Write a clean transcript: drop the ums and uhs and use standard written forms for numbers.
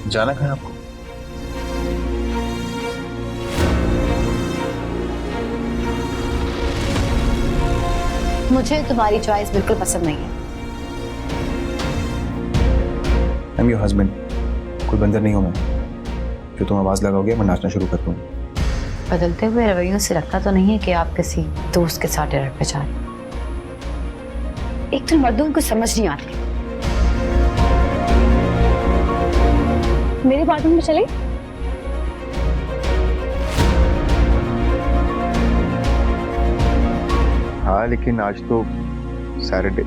जाना कहाँ है आपको? मुझे तुम्हारी चॉइस बिल्कुल पसंद नहीं है। आई एम योर हस्बैंड, कोई बंदर नहीं हूं मैं जो तुम आवाज लगाओगे मैं नाचना शुरू कर दूंगा। बदलते हुए रवैयों से लगता तो नहीं है कि आप किसी दोस्त के साथ डिनर पे जा रहे हैं। एक तो मर्दों को समझ नहीं आती। मेरे बाथरूम में चले। हाँ लेकिन आज तो सैटरडे।